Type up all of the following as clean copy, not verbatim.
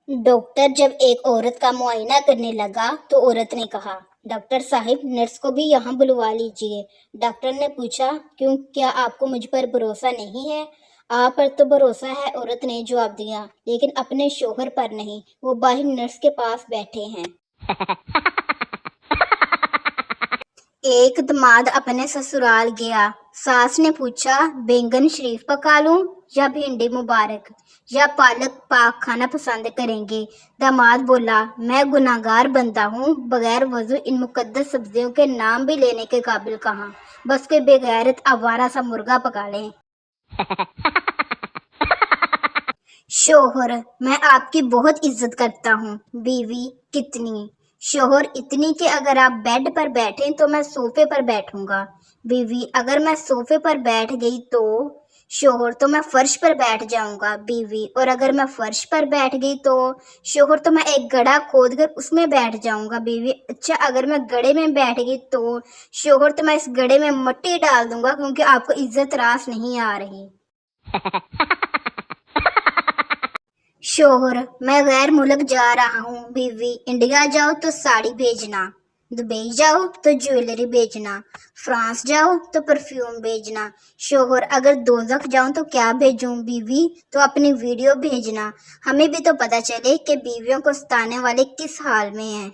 Doctor जब एक औरत का मुआयना करने लगा तो औरत ने कहा, डॉक्टर साहिब, नर्स को भी यहाँ बुलवा लीजिए। डॉक्टर ने पूछा, क्यों, क्या आपको मुझ पर भरोसा नहीं है? आप पर तो भरोसा है, औरत ने जवाब दिया, लेकिन अपने शोहर पर नहीं। वो बाहर नर्स के पास बैठे हैं। एक दामाद अपने ससुराल गया। सास ने पूछा, बैंगन शरीफ पका लूं या भिंडी मुबारक या पालक पाक खाना पसंद करेंगे? दामाद बोला, मैं गुनाहगार बंदा हूँ, बगैर वजू इन मुकद्दस सब्जियों के नाम भी लेने के काबिल कहाँ। बस कोई बेगैरत आवारा सा मुर्गा पका लें। शोहर, मैं आपकी बहुत इज्जत करता हूँ। बीवी, कितनी? शोहर, इतनी कि अगर आप बेड पर बैठें तो मैं सोफे पर बैठूंगा। बीवी, अगर मैं सोफे पर बैठ गई तो? शोहर, तो मैं फर्श पर बैठ जाऊंगा। बीवी, और अगर मैं फर्श पर बैठ गई तो? शोहर, तो मैं एक गड्ढा खोदकर उसमें बैठ जाऊंगा। बीवी, अच्छा, अगर मैं गड्ढे में बैठ गई तो? शोहर, तो मैं इस गड्ढे में मिट्टी डाल दूंगा क्योंकि आपको इज्जत रास नहीं आ रही। शोहर, मैं गैर मुल्क जा रहा हूँ। बीवी, इंडिया जाओ तो साड़ी भेजना, दुबई जाओ तो ज्वेलरी भेजना, फ्रांस जाओ तो परफ्यूम भेजना। शोहर, अगर दोज़ख जाऊं तो क्या भेजूं? बीवी, तो अपनी वीडियो भेजना, हमें भी तो पता चले कि बीवियों को सताने वाले किस हाल में हैं।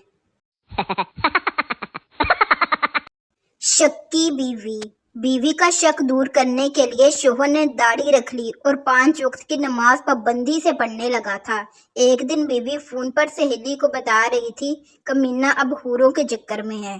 शक्की बीवी। बीवी का शक दूर करने के लिए शोहर ने दाढ़ी रख ली और 5 वक्त की नमाज पाबंदी से पढ़ने लगा था। एक दिन बीवी फोन पर सहेली को बता रही थी, कमीना अब हूरों के चक्कर में है।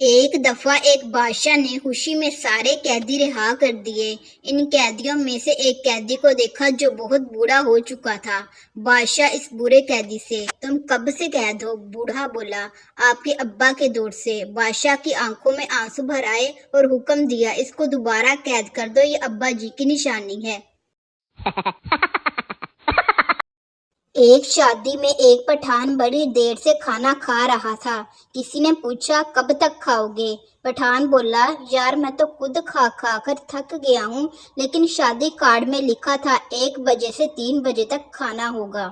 एक दफा एक बादशाह ने खुशी में सारे कैदी रिहा कर दिए। इन कैदियों में से एक कैदी को देखा जो बहुत बूढ़ा हो चुका था। बादशाह इस बुरे कैदी से, तुम कब से कैद हो? बूढ़ा बोला, आपके अब्बा के दौर से। बादशाह की आंखों में आंसू भर आए और हुक्म दिया, इसको दोबारा कैद कर दो, ये अब्बा जी की निशानी है। एक शादी में एक पठान बड़ी देर से खाना खा रहा था। किसी ने पूछा, कब तक खाओगे? पठान बोला, यार मैं तो खुद खा खा कर थक गया हूँ, लेकिन शादी कार्ड में लिखा था 1 बजे से 3 बजे तक खाना होगा।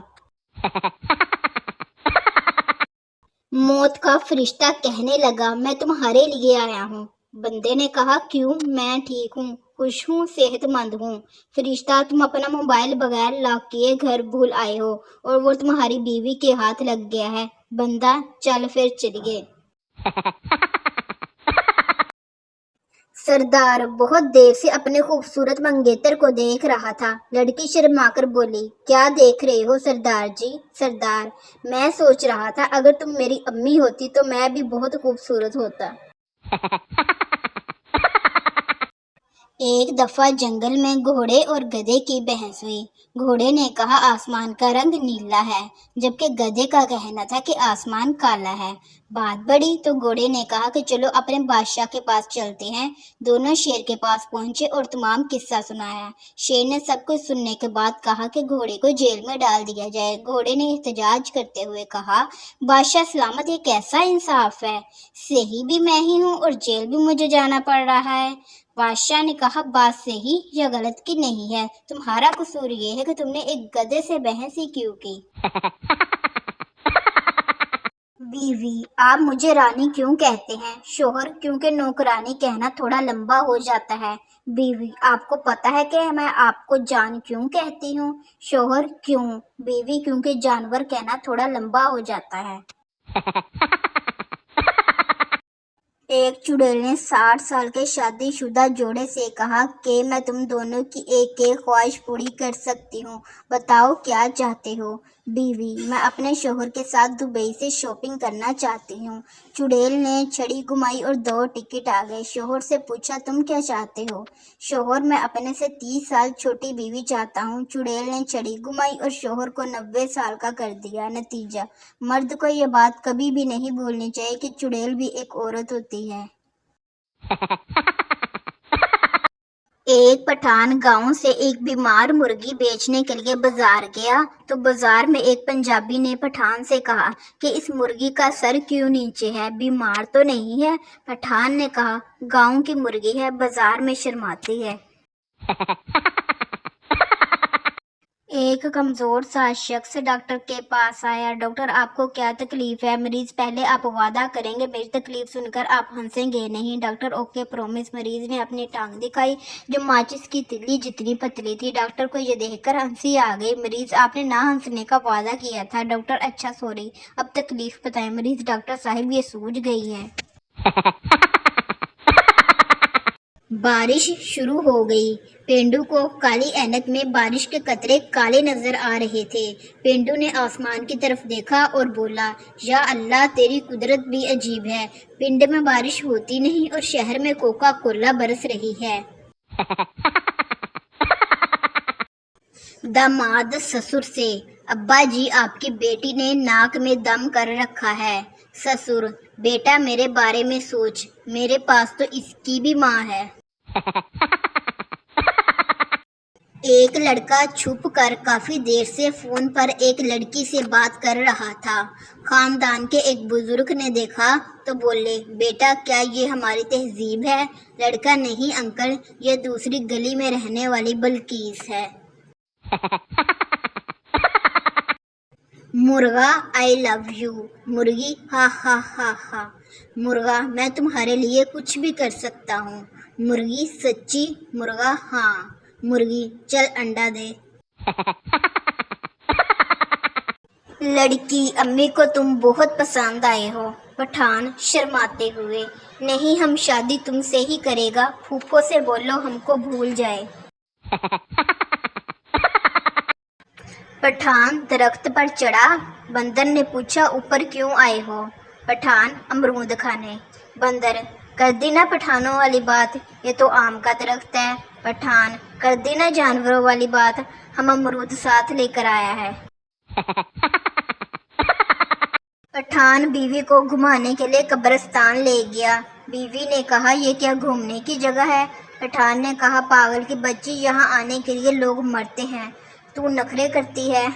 मौत का फरिश्ता कहने लगा, मैं तुम्हारे लिए आया हूँ। बंदे ने कहा, क्यों? मैं ठीक हूँ, खुश हूँ, सेहतमंद हूँ। फरिश्ता, तुम अपना मोबाइल बगैर लॉक किए घर भूल आए हो और वो तुम्हारी बीवी के हाथ लग गया है। बंदा, चल फिर चलिए। सरदार बहुत देर से अपने खूबसूरत मंगेतर को देख रहा था। लड़की शर्माकर बोली, क्या देख रहे हो सरदार जी? सरदार, मैं सोच रहा था अगर तुम मेरी अम्मी होती तो मैं भी बहुत खूबसूरत होता। एक दफा जंगल में घोड़े और गधे की बहस हुई। घोड़े ने कहा, आसमान का रंग नीला है, जबकि गधे का कहना था कि आसमान काला है। बात बढ़ी तो घोड़े ने कहा कि चलो अपने बादशाह के पास चलते हैं। दोनों शेर के पास पहुंचे और तमाम किस्सा सुनाया। शेर ने सब कुछ सुनने के बाद कहा कि घोड़े को जेल में डाल दिया जाए। घोड़े ने एहतजाज करते हुए कहा, बादशाह सलामत, ये कैसा इंसाफ है? सही भी मैं ही हूँ और जेल भी मुझे जाना पड़ रहा है। बादशाह ने कहा, बात सही या गलत की नहीं है, तुम्हारा कसूर ये है कि तुमने एक गधे से बहस ही क्यों की। बीवी, आप मुझे रानी क्यों कहते हैं? शोहर, क्योंकि नौकरानी कहना थोड़ा लंबा हो जाता है। बीवी, आपको पता है कि मैं आपको जान क्यों कहती हूँ? शोहर, क्यों? बीवी, क्योंकि जानवर कहना थोड़ा लंबा हो जाता है। एक चुड़ैल ने 60 साल के शादीशुदा जोड़े से कहा कि मैं तुम दोनों की एक एक ख्वाहिश पूरी कर सकती हूँ, बताओ क्या चाहते हो? बीवी, मैं अपने शोहर के साथ दुबई से शॉपिंग करना चाहती हूँ। चुड़ैल ने छड़ी घुमाई और 2 टिकट आ गए। शोहर से पूछा, तुम क्या चाहते हो? शोहर, मैं अपने से 30 साल छोटी बीवी चाहता हूँ। चुड़ैल ने छड़ी घुमाई और शोहर को 90 साल का कर दिया। नतीजा, मर्द को ये बात कभी भी नहीं भूलनी चाहिए कि चुड़ैल भी एक औरत होती है। एक पठान गांव से एक बीमार मुर्गी बेचने के लिए बाजार गया तो बाजार में एक पंजाबी ने पठान से कहा कि इस मुर्गी का सर क्यों नीचे है, बीमार तो नहीं है? पठान ने कहा, गांव की मुर्गी है, बाजार में शर्माती है। ایک کمزور سا شخص ڈاکٹر کے پاس آیا۔ ڈاکٹر آپ کو کیا تکلیف ہے؟ مریض پہلے آپ وعدہ کریں گے میری تکلیف سن کر آپ ہنسیں گے نہیں؟ Doctor okay promise. مریض نے اپنی ٹانگ دکھائی جو ماچس کی تلی جتنی پتلی تھی۔ ڈاکٹر کو یہ دیکھ کر ہنسی آ گئی۔ مریض آپ نے نہ ہنسنے کا وعدہ کیا تھا۔ ڈاکٹر اچھا سوری، اب تکلیف بتائیں۔ مریض ڈاکٹر صاحب یہ سوج گئی ہے۔ بارش شروع ہو گئی۔ پینڈو کو کالی اینک میں بارش کے قطرے کالے نظر آ رہے تھے۔ پینڈو نے آسمان کی طرف دیکھا اور بولا، یا اللہ تیری قدرت بھی عجیب ہے، پنڈ میں بارش ہوتی نہیں اور شہر میں کوکا کولا برس رہی ہے۔ داماد سسر سے، ابا جی آپ کی بیٹی نے ناک میں دم کر رکھا ہے۔ سسر، بیٹا میرے بارے میں سوچ، میرے پاس تو اس کی بھی ماں ہے۔ ایک لڑکا چھپ کر کافی دیر سے فون پر ایک لڑکی سے بات کر رہا تھا۔ خاندان کے ایک بزرگ نے دیکھا تو بولے، بیٹا کیا یہ ہماری تہذیب ہے؟ لڑکا، نہیں انکل، یہ دوسری گلی میں رہنے والی بلقیس ہے۔ مرغا، آئی لو یو۔ مرغی، ہا ہا ہا ہا۔ مرغا، میں تمہارے لیے کچھ بھی کر سکتا ہوں۔ مرغی، سچی؟ مرغا، ہاں۔ مرغی، چل انڈا دے۔ لڑکی، امی کو تم بہت پسند آئے ہو۔ پٹھان شرماتے ہوئے، نہیں ہم شادی تم سے ہی کرے گا، پھوپھو سے بولو ہم کو بھول جائے۔ پٹھان درخت پر چڑھا۔ بندر نے پوچھا، اوپر کیوں آئے ہو؟ پٹھان، امرود کھانے۔ بندر، کر دی نا پٹھانوں والی بات، یہ تو آم کا درخت ہے۔ پٹھان، کر دی نا جانوروں والی بات، ہم امرود ساتھ لے کر آیا ہے۔ پٹھان بیوی کو گھمانے کے لیے قبرستان لے گیا۔ بیوی نے کہا، یہ کیا گھومنے کی جگہ ہے؟ پٹھان نے کہا، پاگل کی بچی، یہاں آنے کے لیے لوگ مرتے ہیں، تو نخرے کرتی ہے۔